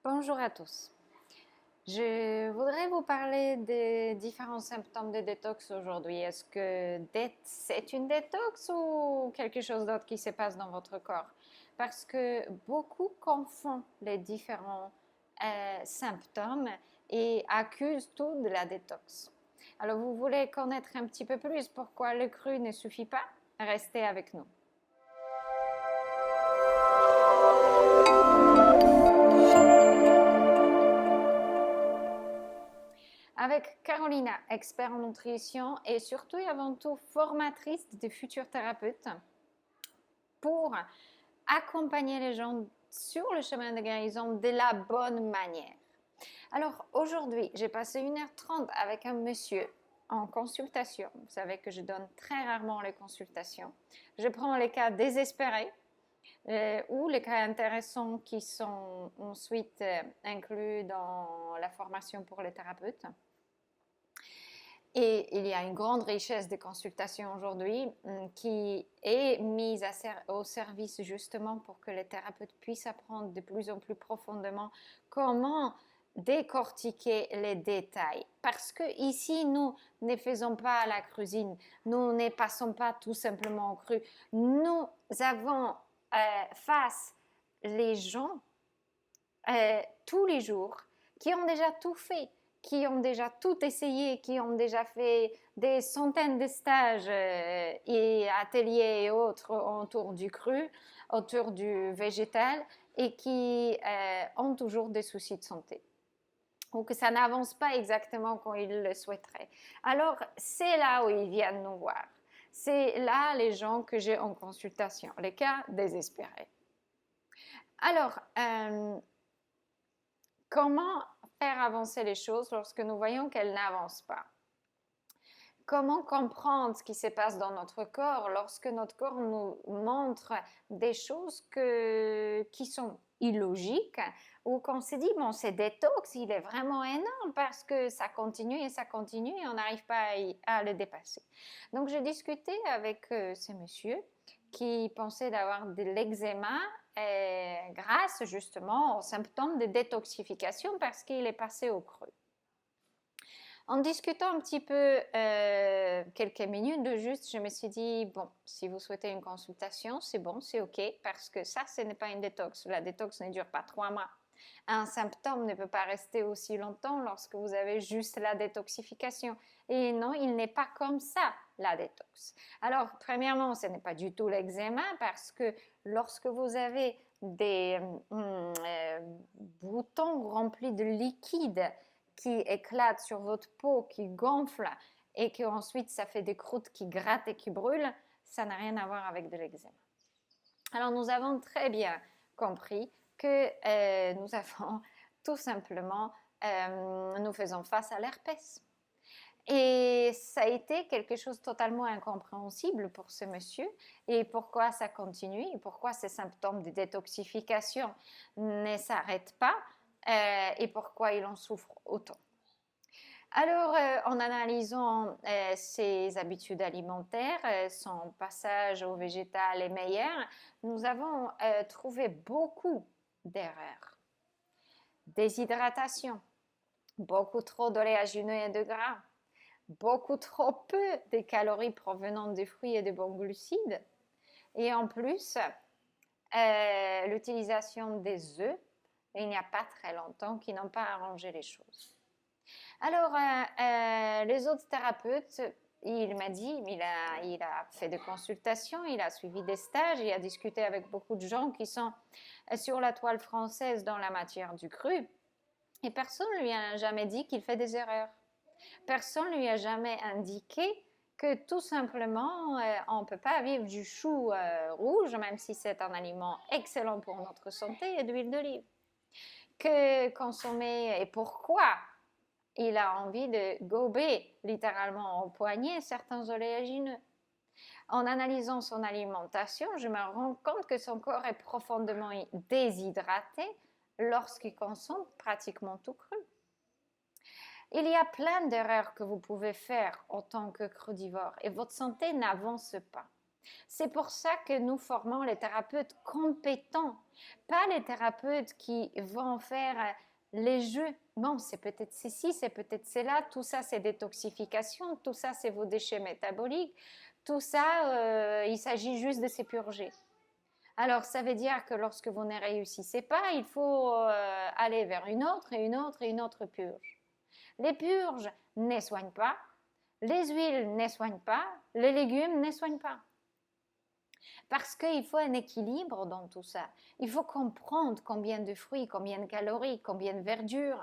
Bonjour à tous. Je voudrais vous parler des différents symptômes de détox aujourd'hui. Est-ce que c'est une détox ou quelque chose d'autre qui se passe dans votre corps? Parce que beaucoup confondent les différents symptômes et accusent tout de la détox. Alors, vous voulez connaître un petit peu plus pourquoi le cru ne suffit pas? Restez avec nous. Avec Carolina, expert en nutrition et surtout et avant tout formatrice de futurs thérapeutes pour accompagner les gens sur le chemin de guérison de la bonne manière. Alors aujourd'hui, j'ai passé 1h30 avec un monsieur en consultation. Vous savez que je donne très rarement les consultations. Je prends les cas désespérés ou les cas intéressants qui sont ensuite inclus dans la formation pour les thérapeutes. Et il y a une grande richesse de consultations aujourd'hui qui est mise au service justement pour que les thérapeutes puissent apprendre de plus en plus profondément comment décortiquer les détails. Parce que ici, nous ne faisons pas la cuisine, nous ne passons pas tout simplement au cru. Nous avons face les gens tous les jours qui ont déjà tout fait, qui ont déjà tout essayé, qui ont déjà fait des centaines de stages et ateliers et autres autour du cru, autour du végétal et qui ont toujours des soucis de santé ou que ça n'avance pas exactement comme ils le souhaiteraient. Alors, c'est là où ils viennent nous voir. C'est là les gens que j'ai en consultation, les cas désespérés. Alors, comment faire avancer les choses lorsque nous voyons qu'elles n'avancent pas? Comment comprendre ce qui se passe dans notre corps lorsque notre corps nous montre des choses qui sont illogiques ou qu'on s'est dit, bon, c'est détox, il est vraiment énorme parce que ça continue et on n'arrive pas à le dépasser. Donc, j'ai discuté avec ce monsieur qui pensait d'avoir de l'eczéma grâce justement aux symptômes de détoxification parce qu'il est passé au cru. En discutant un petit peu quelques minutes de juste, je me suis dit, bon, si vous souhaitez une consultation, c'est bon, c'est OK, parce que ça, ce n'est pas une détox. La détox ne dure pas 3 mois. Un symptôme ne peut pas rester aussi longtemps lorsque vous avez juste la détoxification. Et non, il n'est pas comme ça, la détox. Alors, premièrement, ce n'est pas du tout l'eczéma, parce que lorsque vous avez des boutons remplis de liquide, qui éclate sur votre peau, qui gonfle et que ensuite ça fait des croûtes qui grattent et qui brûlent, ça n'a rien à voir avec de l'eczéma. Alors nous avons très bien compris que nous avons tout simplement, nous faisons face à l'herpès. Et ça a été quelque chose de totalement incompréhensible pour ce monsieur. Et pourquoi ça continue et pourquoi ces symptômes de détoxification ne s'arrêtent pas et pourquoi il en souffre autant. Alors, en analysant ses habitudes alimentaires, son passage au végétal est meilleur, nous avons trouvé beaucoup d'erreurs. Déshydratation, beaucoup trop d'oléagineux et de gras, beaucoup trop peu de calories provenant des fruits et des bons glucides, et en plus, l'utilisation des œufs, il n'y a pas très longtemps, qui n'ont pas arrangé les choses. Alors, les autres thérapeutes, il m'a dit, il a fait des consultations, il a suivi des stages, il a discuté avec beaucoup de gens qui sont sur la toile française dans la matière du cru. Et personne ne lui a jamais dit qu'il fait des erreurs. Personne ne lui a jamais indiqué que tout simplement, on ne peut pas vivre du chou rouge, même si c'est un aliment excellent pour notre santé, et d'huile d'olive. Que consommer et pourquoi il a envie de gober littéralement au poignet certains oléagineux. En analysant son alimentation, je me rends compte que son corps est profondément déshydraté lorsqu'il consomme pratiquement tout cru. Il y a plein d'erreurs que vous pouvez faire en tant que crudivore et votre santé n'avance pas. C'est pour ça que nous formons les thérapeutes compétents, pas les thérapeutes qui vont faire les jeux. Bon, c'est peut-être ceci, c'est peut-être cela, tout ça c'est détoxification, tout ça c'est vos déchets métaboliques, tout ça, il s'agit juste de s'épurger. Alors, ça veut dire que lorsque vous ne réussissez pas, il faut aller vers une autre et une autre et une autre purge. Les purges ne soignent pas, les huiles ne soignent pas, les légumes ne soignent pas. Parce qu'il faut un équilibre dans tout ça. Il faut comprendre combien de fruits, combien de calories, combien de verdure,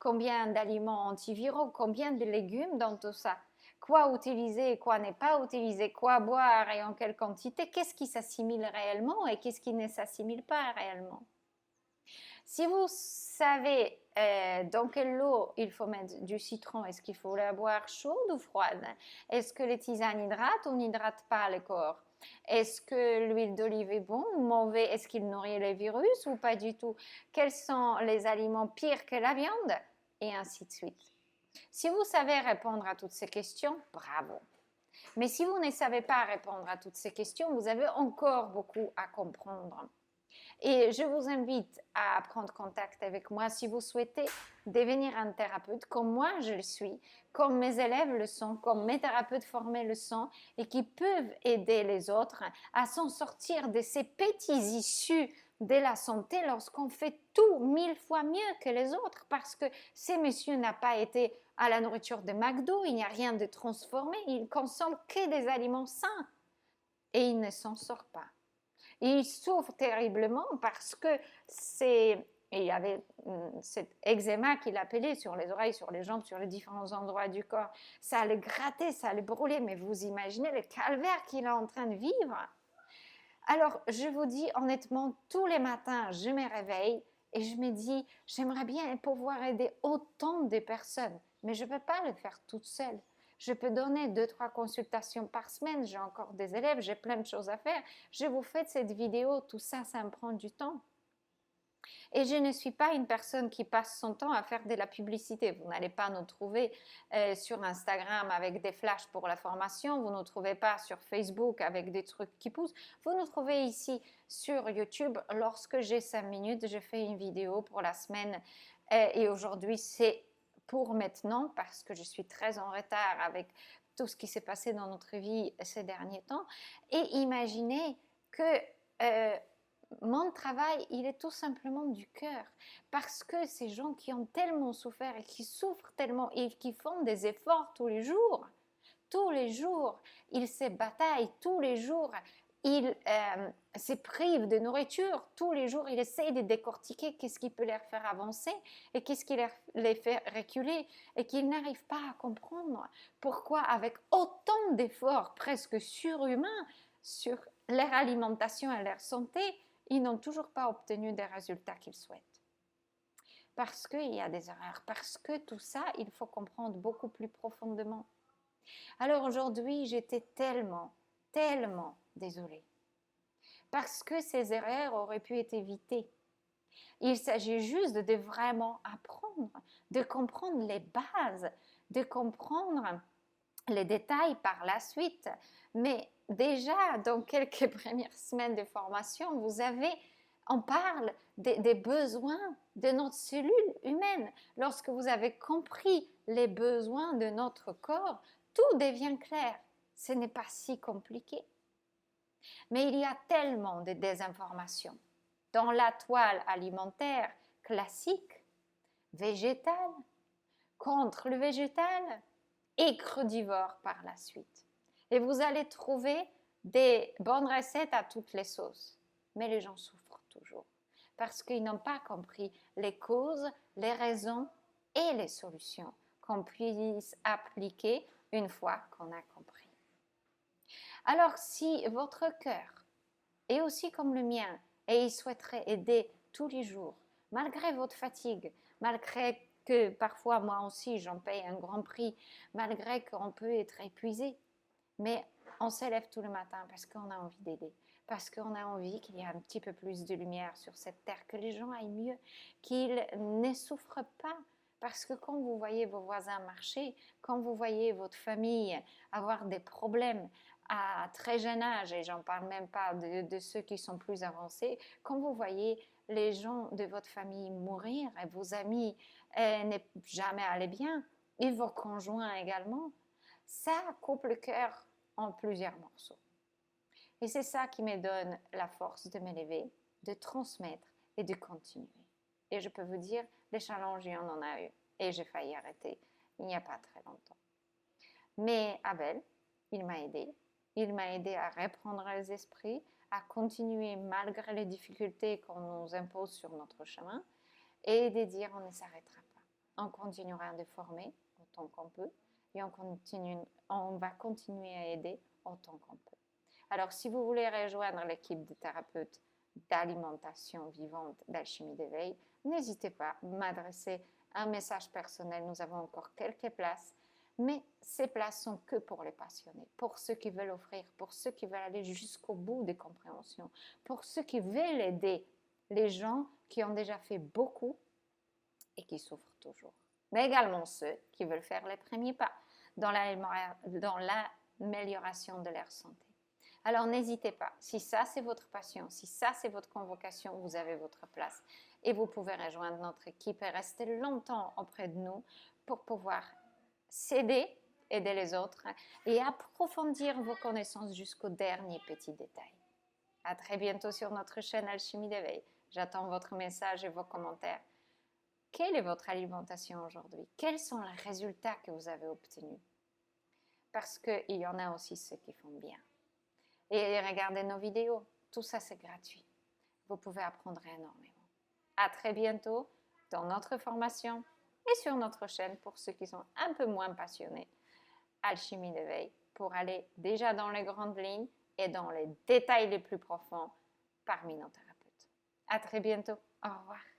combien d'aliments antiviraux, combien de légumes dans tout ça. Quoi utiliser, quoi ne pas utiliser, quoi boire et en quelle quantité, qu'est-ce qui s'assimile réellement et qu'est-ce qui ne s'assimile pas réellement. Si vous savez dans quelle eau il faut mettre du citron, est-ce qu'il faut la boire chaude ou froide? Est-ce que les tisanes hydratent ou n'hydratent pas le corps? Est-ce que l'huile d'olive est bon ou mauvais? Est-ce qu'il nourrit les virus ou pas du tout? Quels sont les aliments pires que la viande? Et ainsi de suite. Si vous savez répondre à toutes ces questions, bravo. Mais si vous ne savez pas répondre à toutes ces questions, vous avez encore beaucoup à comprendre. Et je vous invite à prendre contact avec moi si vous souhaitez devenir un thérapeute comme moi je le suis, comme mes élèves le sont, comme mes thérapeutes formés le sont et qui peuvent aider les autres à s'en sortir de ces petits issues de la santé lorsqu'on fait tout 1000 fois mieux que les autres parce que ces messieurs n'ont pas été à la nourriture de McDo, il n'y a rien de transformé, ils consomment que des aliments sains et ils ne s'en sortent pas. Il souffre terriblement parce que il y avait cet eczéma qu'il appelait sur les oreilles, sur les jambes, sur les différents endroits du corps. Ça le grattait, ça le brûlait, mais vous imaginez le calvaire qu'il est en train de vivre. Alors, je vous dis honnêtement, tous les matins, je me réveille et je me dis, j'aimerais bien pouvoir aider autant de personnes, mais je ne peux pas le faire toute seule. Je peux donner 2-3 consultations par semaine, j'ai encore des élèves, j'ai plein de choses à faire. Je vous fais cette vidéo, tout ça, ça me prend du temps. Et je ne suis pas une personne qui passe son temps à faire de la publicité. Vous n'allez pas nous trouver sur Instagram avec des flashs pour la formation. Vous ne nous trouvez pas sur Facebook avec des trucs qui poussent. Vous nous trouvez ici sur YouTube. Lorsque j'ai 5 minutes, je fais une vidéo pour la semaine. Et aujourd'hui, c'est pour maintenant parce que je suis très en retard avec tout ce qui s'est passé dans notre vie ces derniers temps. Et imaginez que mon travail, il est tout simplement du cœur. Parce que ces gens qui ont tellement souffert et qui souffrent tellement et qui font des efforts tous les jours, ils se bataillent, tous les jours, ils se privent de nourriture, tous les jours, ils essayent de décortiquer qu'est-ce qui peut les faire avancer et qu'est-ce qui les fait reculer et qu'ils n'arrivent pas à comprendre pourquoi avec autant d'efforts presque surhumains sur leur alimentation et leur santé, ils n'ont toujours pas obtenu des résultats qu'ils souhaitent. Parce qu'il y a des erreurs, parce que tout ça, il faut comprendre beaucoup plus profondément. Alors aujourd'hui, j'étais tellement désolée. Parce que ces erreurs auraient pu être évitées. Il s'agit juste de vraiment apprendre, de comprendre les bases, de comprendre les détails par la suite. Mais déjà, dans quelques premières semaines de formation, on parle des besoins de notre cellule humaine. Lorsque vous avez compris les besoins de notre corps, tout devient clair. Ce n'est pas si compliqué. Mais il y a tellement de désinformations. Dans la toile alimentaire classique, végétale, contre le végétal et crudivore par la suite. Et vous allez trouver des bonnes recettes à toutes les sauces. Mais les gens souffrent toujours parce qu'ils n'ont pas compris les causes, les raisons et les solutions qu'on puisse appliquer une fois qu'on a compris. Alors, si votre cœur est aussi comme le mien et il souhaiterait aider tous les jours, malgré votre fatigue, malgré que parfois moi aussi j'en paye un grand prix, malgré qu'on peut être épuisé, mais on s'élève tout le matin parce qu'on a envie d'aider, parce qu'on a envie qu'il y ait un petit peu plus de lumière sur cette terre, que les gens aillent mieux, qu'ils ne souffrent pas. Parce que quand vous voyez vos voisins marcher, quand vous voyez votre famille avoir des problèmes, à très jeune âge, et j'en parle même pas de ceux qui sont plus avancés, quand vous voyez les gens de votre famille mourir et vos amis ne jamais aller bien, et vos conjoints également, ça coupe le cœur en plusieurs morceaux. Et c'est ça qui me donne la force de m'élever, de transmettre et de continuer. Et je peux vous dire, les challenges, il y en a eu. Et j'ai failli arrêter il n'y a pas très longtemps. Mais Abel, il m'a aidé. Il m'a aidé à reprendre les esprits, à continuer malgré les difficultés qu'on nous impose sur notre chemin et de dire on ne s'arrêtera pas. On continuera de former autant qu'on peut et on va continuer à aider autant qu'on peut. Alors, si vous voulez rejoindre l'équipe de thérapeutes d'alimentation vivante d'Alchimie d'éveil, n'hésitez pas à m'adresser un message personnel. Nous avons encore quelques places, mais ces places sont que pour les passionnés, pour ceux qui veulent offrir, pour ceux qui veulent aller jusqu'au bout des compréhensions, pour ceux qui veulent aider les gens qui ont déjà fait beaucoup et qui souffrent toujours. Mais également ceux qui veulent faire les premiers pas dans l'amélioration de leur santé. Alors n'hésitez pas, si ça c'est votre passion, si ça c'est votre convocation, vous avez votre place et vous pouvez rejoindre notre équipe et rester longtemps auprès de nous pour pouvoir s'aider, aider les autres et approfondir vos connaissances jusqu'au dernier petit détail. À très bientôt sur notre chaîne Alchimie d'éveil. J'attends votre message et vos commentaires. Quelle est votre alimentation aujourd'hui? Quels sont les résultats que vous avez obtenus? Parce qu'il y en a aussi ceux qui font bien. Et regardez nos vidéos, tout ça c'est gratuit. Vous pouvez apprendre énormément. À très bientôt dans notre formation et sur notre chaîne pour ceux qui sont un peu moins passionnés. Alchimie d'éveil pour aller déjà dans les grandes lignes et dans les détails les plus profonds parmi nos thérapeutes. À très bientôt. Au revoir.